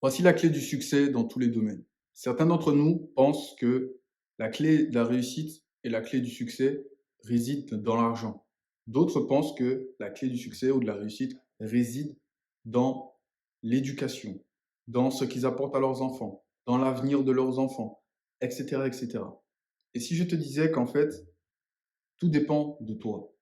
Voici la clé du succès dans tous les domaines. Certains d'entre nous pensent que la clé de la réussite et la clé du succès résident dans l'argent. D'autres pensent que la clé du succès ou de la réussite réside dans l'éducation, dans ce qu'ils apportent à leurs enfants, dans l'avenir de leurs enfants, etc., etc. Et si je te disais qu'en fait, tout dépend de toi.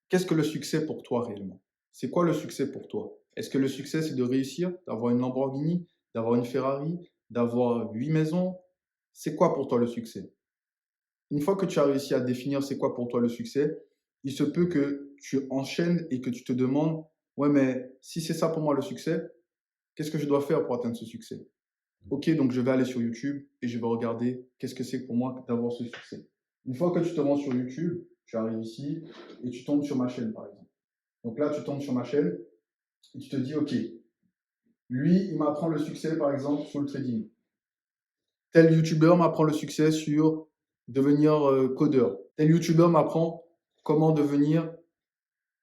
Qu'est-ce que le succès pour toi réellement? C'est quoi le succès pour toi? Est-ce que le succès, c'est de réussir, d'avoir une Lamborghini, d'avoir une Ferrari, d'avoir 8 maisons? C'est quoi pour toi le succès? Une fois que tu as réussi à définir c'est quoi pour toi le succès, il se peut que tu enchaînes et que tu te demandes, ouais, mais si c'est ça pour moi le succès, qu'est-ce que je dois faire pour atteindre ce succès? Ok, donc je vais aller sur YouTube et je vais regarder qu'est-ce que c'est pour moi d'avoir ce succès. Une fois que tu te rends sur YouTube, tu arrives ici et tu tombes sur ma chaîne par exemple. Donc là, tu tombes sur ma chaîne et tu te dis, OK, lui, il m'apprend le succès, par exemple, sur le trading. Tel YouTuber m'apprend le succès sur devenir codeur. Tel YouTuber m'apprend comment devenir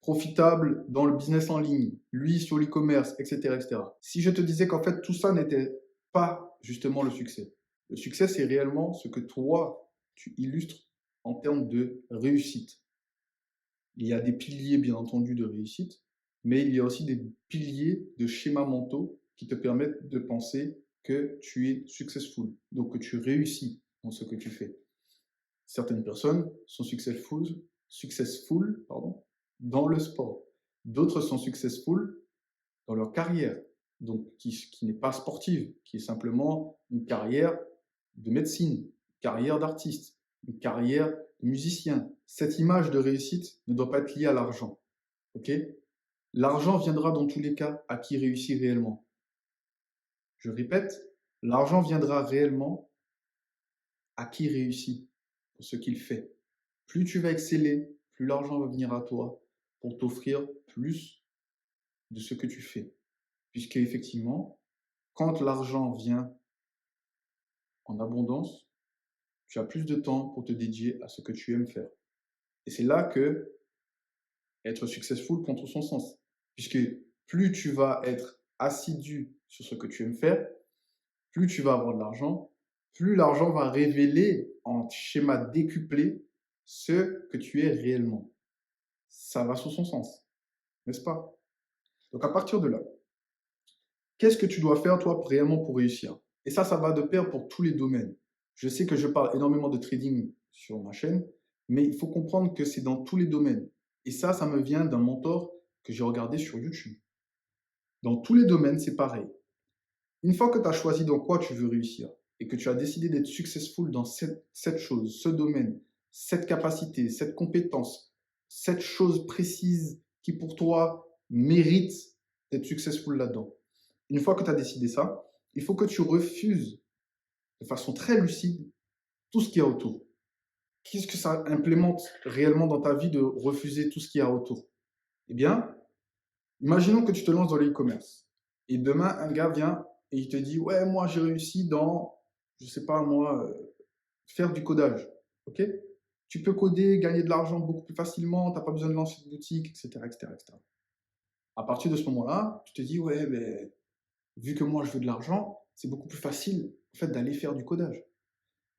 profitable dans le business en ligne. Lui, sur l'e-commerce, etc., etc. Si je te disais qu'en fait, tout ça n'était pas justement le succès, c'est réellement ce que toi, tu illustres en termes de réussite. Il y a des piliers, bien entendu, de réussite, mais il y a aussi des piliers de schémas mentaux qui te permettent de penser que tu es successful, donc que tu réussis dans ce que tu fais. Certaines personnes sont successful pardon, dans le sport. D'autres sont successful dans leur carrière, donc qui n'est pas sportive, qui est simplement une carrière de médecine, une carrière d'artiste, une carrière de musicien. Cette image de réussite ne doit pas être liée à l'argent. Ok? L'argent viendra dans tous les cas à qui réussit réellement. Je répète, l'argent viendra réellement à qui réussit pour ce qu'il fait. Plus tu vas exceller, plus l'argent va venir à toi pour t'offrir plus de ce que tu fais. Puisque effectivement, quand l'argent vient en abondance, tu as plus de temps pour te dédier à ce que tu aimes faire. Et c'est là que être successful prend tout son sens. Puisque plus tu vas être assidu sur ce que tu aimes faire, plus tu vas avoir de l'argent, plus l'argent va révéler en schéma décuplé ce que tu es réellement. Ça va sous son sens, n'est-ce pas? Donc à partir de là, qu'est-ce que tu dois faire toi réellement pour réussir? Et ça va de pair pour tous les domaines. Je sais que je parle énormément de trading sur ma chaîne, mais il faut comprendre que c'est dans tous les domaines. Et ça me vient d'un mentor que j'ai regardé sur YouTube. Dans tous les domaines, c'est pareil. Une fois que tu as choisi dans quoi tu veux réussir et que tu as décidé d'être successful dans cette chose, ce domaine, cette capacité, cette compétence, cette chose précise qui pour toi mérite d'être successful là-dedans. Une fois que tu as décidé ça, il faut que tu refuses de façon très lucide tout ce qu'il y a autour. Qu'est-ce que ça implémente réellement dans ta vie de refuser tout ce qu'il y a autour? Eh bien, imaginons que tu te lances dans l'e-commerce et demain, un gars vient et il te dit, ouais, moi j'ai réussi dans, je sais pas moi, faire du codage. Ok? Tu peux coder, gagner de l'argent beaucoup plus facilement, tu n'as pas besoin de lancer de boutique, etc., etc., etc. À partir de ce moment-là, tu te dis, ouais, mais vu que moi je veux de l'argent, c'est beaucoup plus facile en fait, d'aller faire du codage.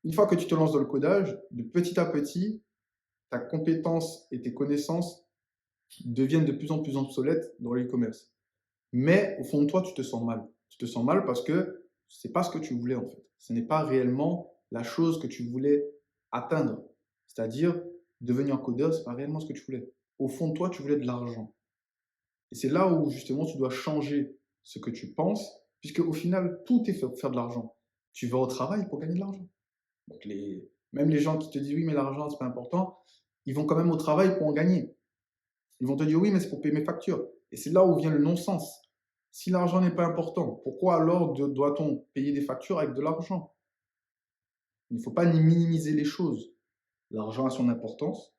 Une fois que tu te lances dans le codage, de petit à petit, ta compétence et tes connaissances deviennent de plus en plus obsolètes dans l'e-commerce. Mais au fond de toi, tu te sens mal. Tu te sens mal parce que ce n'est pas ce que tu voulais en fait. Ce n'est pas réellement la chose que tu voulais atteindre. C'est-à-dire, devenir codeur, ce n'est pas réellement ce que tu voulais. Au fond de toi, tu voulais de l'argent. Et c'est là où justement tu dois changer ce que tu penses, puisque au final, tout est fait pour faire de l'argent. Tu vas au travail pour gagner de l'argent. Donc même les gens qui te disent oui, mais l'argent, c'est pas important, ils vont quand même au travail pour en gagner. Ils vont te dire oui, mais c'est pour payer mes factures. Et c'est là où vient le non-sens. Si l'argent n'est pas important, pourquoi alors doit-on payer des factures avec de l'argent? Il ne faut pas ni minimiser les choses. L'argent a son importance.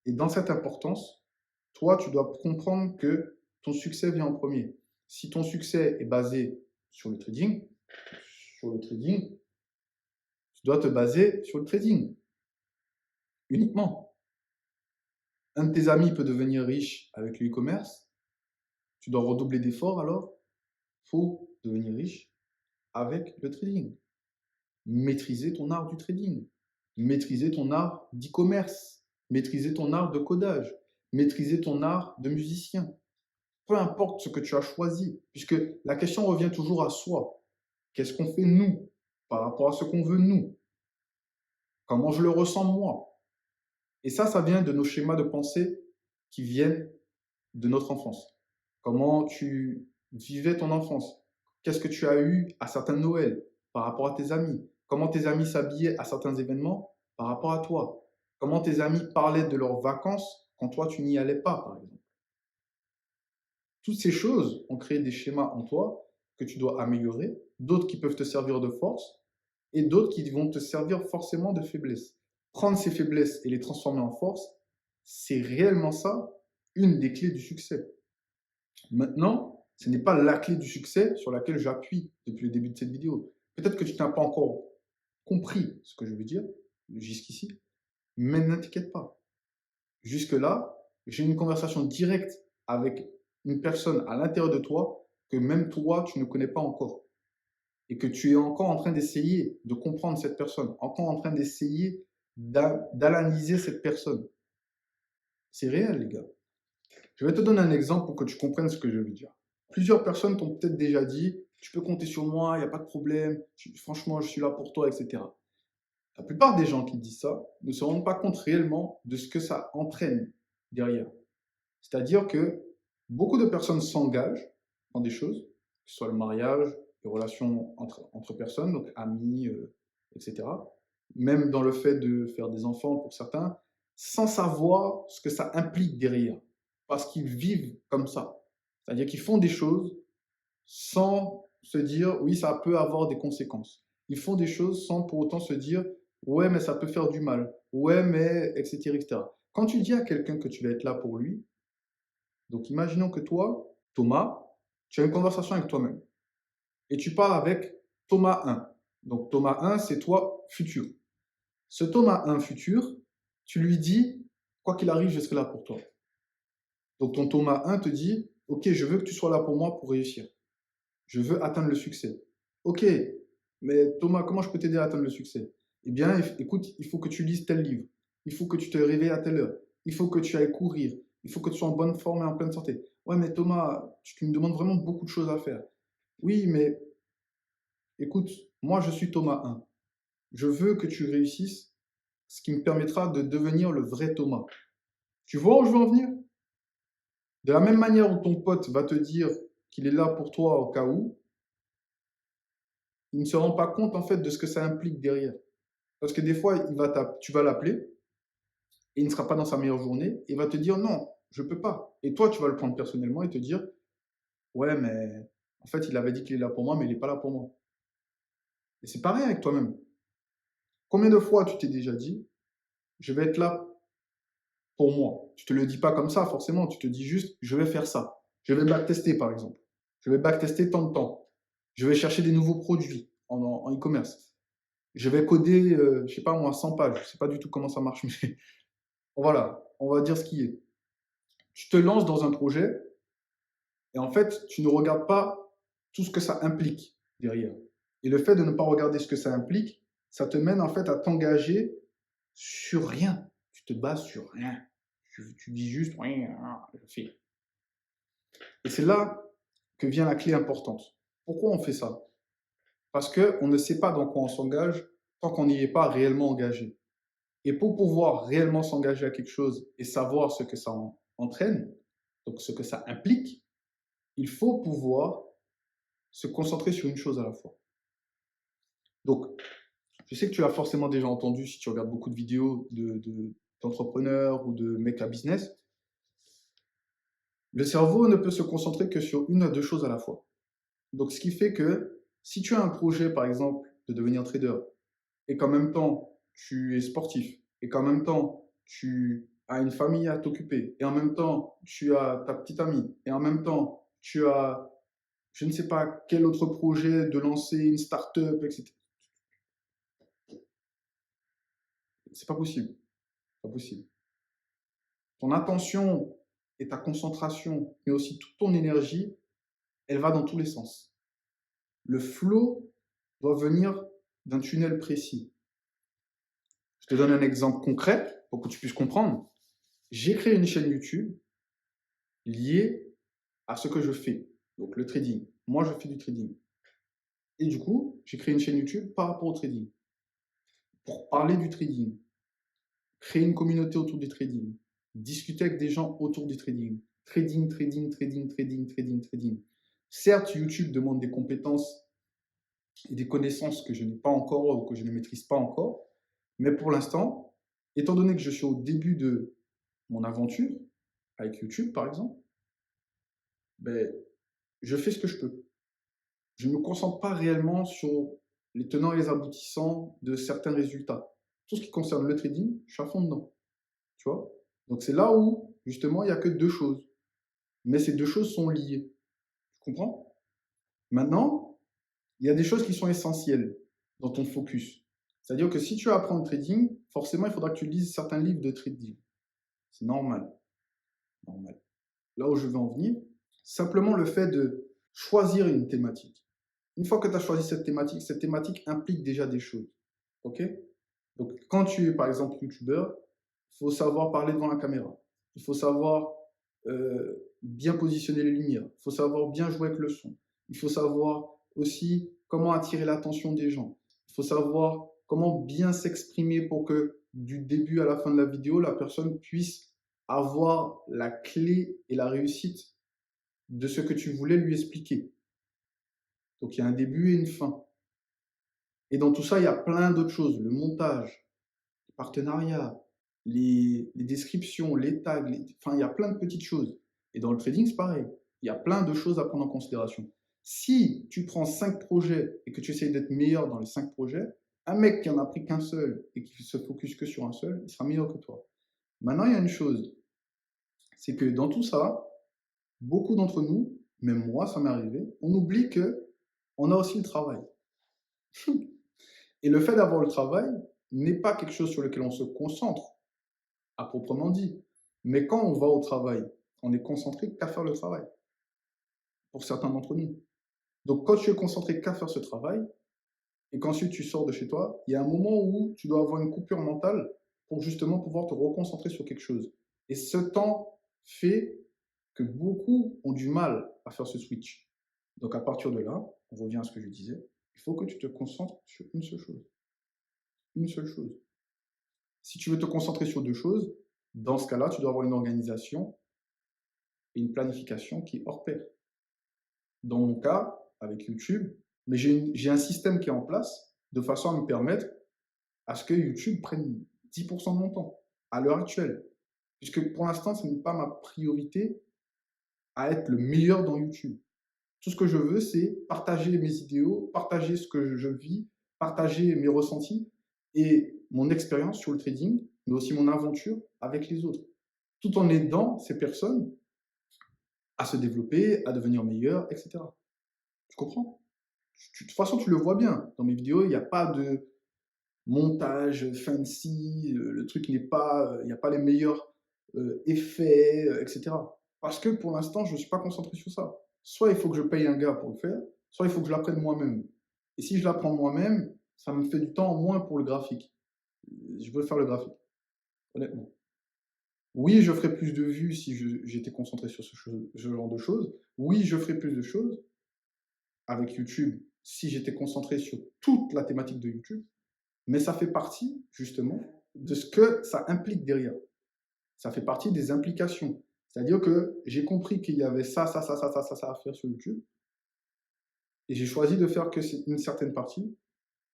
Et dans cette importance, toi, tu dois comprendre que ton succès vient en premier. Si ton succès est basé sur le trading, tu dois te baser sur le trading uniquement. Un de tes amis peut devenir riche avec le e-commerce. Tu dois redoubler d'efforts alors. Il faut devenir riche avec le trading. Maîtriser ton art du trading, maîtriser ton art d'e-commerce, maîtriser ton art de codage, maîtriser ton art de musicien. Peu importe ce que tu as choisi, puisque la question revient toujours à soi. Qu'est-ce qu'on fait nous par rapport à ce qu'on veut nous? Comment je le ressens moi? Et ça vient de nos schémas de pensée qui viennent de notre enfance. Comment tu vivais ton enfance? Qu'est-ce que tu as eu à certains Noëls par rapport à tes amis? Comment tes amis s'habillaient à certains événements par rapport à toi? Comment tes amis parlaient de leurs vacances quand toi tu n'y allais pas, par exemple? Toutes ces choses ont créé des schémas en toi que tu dois améliorer, d'autres qui peuvent te servir de force et d'autres qui vont te servir forcément de faiblesse. Prendre ces faiblesses et les transformer en force, c'est réellement ça, une des clés du succès. Maintenant, ce n'est pas la clé du succès sur laquelle j'appuie depuis le début de cette vidéo. Peut-être que tu n'as pas encore compris ce que je veux dire jusqu'ici, mais ne t'inquiète pas. Jusque-là, j'ai une conversation directe avec une personne à l'intérieur de toi que même toi, tu ne connais pas encore. Et que tu es encore en train d'essayer de comprendre cette personne, encore en train d'essayer d'analyser cette personne. C'est réel, les gars. Je vais te donner un exemple pour que tu comprennes ce que je veux dire. Plusieurs personnes t'ont peut-être déjà dit, tu peux compter sur moi, il n'y a pas de problème, franchement, je suis là pour toi, etc. La plupart des gens qui disent ça ne se rendent pas compte réellement de ce que ça entraîne derrière. C'est-à-dire que beaucoup de personnes s'engagent dans des choses, que ce soit le mariage, les relations entre personnes, donc amis, etc. Même dans le fait de faire des enfants pour certains, sans savoir ce que ça implique derrière, parce qu'ils vivent comme ça. C'est-à-dire qu'ils font des choses sans se dire, oui, ça peut avoir des conséquences. Ils font des choses sans pour autant se dire, ouais, mais ça peut faire du mal. Ouais, mais, etc., etc. Quand tu dis à quelqu'un que tu vas être là pour lui, donc imaginons que toi, Thomas, tu as une conversation avec toi-même et tu pars avec Thomas 1. Donc Thomas 1, c'est toi futur. Ce Thomas 1 futur, tu lui dis, quoi qu'il arrive, je serai là pour toi. Donc ton Thomas 1 te dit, ok, je veux que tu sois là pour moi pour réussir. Je veux atteindre le succès. Ok, mais Thomas, comment je peux t'aider à atteindre le succès? Eh bien, écoute, il faut que tu lises tel livre. Il faut que tu te réveilles à telle heure. Il faut que tu ailles courir. Il faut que tu sois en bonne forme et en pleine santé. Ouais, mais Thomas, tu me demandes vraiment beaucoup de choses à faire. Oui, mais écoute, moi, je suis Thomas 1. Je veux que tu réussisses, ce qui me permettra de devenir le vrai Thomas. Tu vois où je veux en venir? De la même manière où ton pote va te dire qu'il est là pour toi au cas où, il ne se rend pas compte en fait de ce que ça implique derrière. Parce que des fois, tu vas l'appeler et il ne sera pas dans sa meilleure journée et il va te dire non, je ne peux pas. Et toi, tu vas le prendre personnellement et te dire ouais, mais en fait, il avait dit qu'il est là pour moi, mais il n'est pas là pour moi. Et c'est pareil avec toi-même. Combien de fois tu t'es déjà dit je vais être là pour moi? Tu ne te le dis pas comme ça, forcément. Tu te dis juste je vais faire ça. Je vais backtester, par exemple. Je vais backtester tant de temps. Je vais chercher des nouveaux produits en e-commerce. Je vais coder, je ne sais pas moi, 100 pages. Je ne sais pas du tout comment ça marche, mais voilà, on va dire ce qui est. Tu te lances dans un projet et en fait, tu ne regardes pas tout ce que ça implique derrière. Et le fait de ne pas regarder ce que ça implique, ça te mène en fait à t'engager sur rien. Tu te bases sur rien. Tu dis juste, oui, je fais. Et c'est là que vient la clé importante. Pourquoi on fait ça? Parce qu'on ne sait pas dans quoi on s'engage tant qu'on n'y est pas réellement engagé. Et pour pouvoir réellement s'engager à quelque chose et savoir ce que ça entraîne, donc ce que ça implique, il faut pouvoir se concentrer sur une chose à la fois. Donc, je sais que tu l'as forcément déjà entendu si tu regardes beaucoup de vidéos d'entrepreneurs ou de mecs à business. Le cerveau ne peut se concentrer que sur une à deux choses à la fois. Donc, ce qui fait que si tu as un projet, par exemple, de devenir trader, et qu'en même temps, tu es sportif, et qu'en même temps, tu as une famille à t'occuper, et en même temps, tu as ta petite amie, et en même temps, tu as, je ne sais pas, quel autre projet de lancer une start-up, etc. C'est pas possible. Pas possible. Ton attention et ta concentration, mais aussi toute ton énergie, elle va dans tous les sens. Le flow doit venir d'un tunnel précis. Je te donne un exemple concret pour que tu puisses comprendre. J'ai créé une chaîne YouTube liée à ce que je fais, donc le trading. Moi, je fais du trading. Et du coup, j'ai créé une chaîne YouTube par rapport au trading, pour parler du trading, créer une communauté autour du trading, discuter avec des gens autour du trading. Trading, trading, trading, trading, trading, trading. Certes, YouTube demande des compétences et des connaissances que je n'ai pas encore ou que je ne maîtrise pas encore, mais pour l'instant, étant donné que je suis au début de mon aventure, avec YouTube par exemple, ben, je fais ce que je peux. Je ne me concentre pas réellement sur les tenants et les aboutissants de certains résultats. Tout ce qui concerne le trading, je suis à fond dedans. Tu vois? Donc c'est là où, justement, il n'y a que deux choses. Mais ces deux choses sont liées. Tu comprends? Maintenant, il y a des choses qui sont essentielles dans ton focus. C'est-à-dire que si tu veux apprendre le trading, forcément, il faudra que tu lises certains livres de trading. C'est normal. Normal. Là où je veux en venir, simplement le fait de choisir une thématique. Une fois que tu as choisi cette thématique implique déjà des choses. OK? Donc, quand tu es, par exemple, youtubeur, il faut savoir parler devant la caméra. Il faut savoir bien positionner les lumières. Il faut savoir bien jouer avec le son. Il faut savoir aussi comment attirer l'attention des gens. Il faut savoir comment bien s'exprimer pour que du début à la fin de la vidéo, la personne puisse avoir la clé et la réussite de ce que tu voulais lui expliquer. Donc, il y a un début et une fin. Et dans tout ça, il y a plein d'autres choses. Le montage, les partenariats, les descriptions, les tags, enfin, il y a plein de petites choses. Et dans le trading, c'est pareil. Il y a plein de choses à prendre en considération. Si tu prends 5 projets et que tu essayes d'être meilleur dans les 5 projets, un mec qui en a pris qu'un seul et qui se focus que sur un seul, il sera meilleur que toi. Maintenant, il y a une chose, c'est que dans tout ça, beaucoup d'entre nous, même moi, ça m'est arrivé, on oublie que on a aussi le travail. Et le fait d'avoir le travail n'est pas quelque chose sur lequel on se concentre, à proprement dit. Mais quand on va au travail, on est concentré qu'à faire le travail, pour certains d'entre nous. Donc quand tu es concentré qu'à faire ce travail, et qu'ensuite tu sors de chez toi, il y a un moment où tu dois avoir une coupure mentale pour justement pouvoir te reconcentrer sur quelque chose. Et ce temps fait que beaucoup ont du mal à faire ce switch. Donc à partir de là, on revient à ce que je disais, il faut que tu te concentres sur une seule chose. Une seule chose. Si tu veux te concentrer sur deux choses, dans ce cas-là, tu dois avoir une organisation et une planification qui est hors pair. Dans mon cas, avec YouTube, mais j'ai un système qui est en place de façon à me permettre à ce que YouTube prenne 10% de mon temps à l'heure actuelle. Puisque pour l'instant, ce n'est pas ma priorité à être le meilleur dans YouTube. Tout ce que je veux, c'est partager mes idéaux, partager ce que je vis, partager mes ressentis et mon expérience sur le trading, mais aussi mon aventure avec les autres. Tout en aidant ces personnes à se développer, à devenir meilleures, etc. Tu comprends? De toute façon, tu le vois bien. Dans mes vidéos, il n'y a pas de montage fancy, le truc n'est pas, il n'y a pas les meilleurs effets, etc. Parce que pour l'instant, je ne suis pas concentré sur ça. Soit il faut que je paye un gars pour le faire, soit il faut que je l'apprenne moi-même. Et si je l'apprends moi-même, ça me fait du temps en moins pour le graphique. Je veux faire le graphique, honnêtement. Oui, je ferais plus de vues si j'étais concentré sur ce genre de choses. Oui, je ferais plus de choses avec YouTube si j'étais concentré sur toute la thématique de YouTube. Mais ça fait partie, justement, de ce que ça implique derrière. Ça fait partie des implications. C'est-à-dire que j'ai compris qu'il y avait ça à faire sur YouTube. Et j'ai choisi de faire que une certaine partie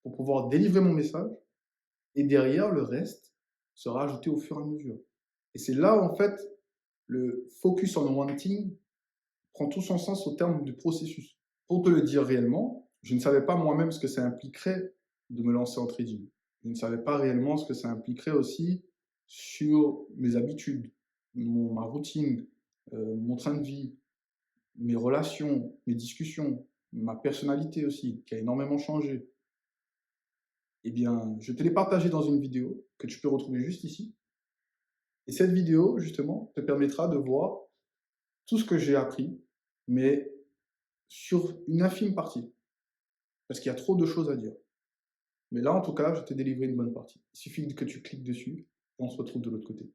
pour pouvoir délivrer mon message. Et derrière, le reste sera ajouté au fur et à mesure. Et c'est là où, en fait, le focus on one thing prend tout son sens au terme du processus. Pour te le dire réellement, je ne savais pas moi-même ce que ça impliquerait de me lancer en trading. Je ne savais pas réellement ce que ça impliquerait aussi sur mes habitudes, ma routine, mon train de vie, mes relations, mes discussions, ma personnalité aussi, qui a énormément changé. Eh bien, je te l'ai partagé dans une vidéo que tu peux retrouver juste ici. Et cette vidéo, justement, te permettra de voir tout ce que j'ai appris, mais sur une infime partie. parce qu'il y a trop de choses à dire. Mais là, en tout cas, je t'ai délivré une bonne partie. Il suffit que tu cliques dessus et on se retrouve de l'autre côté.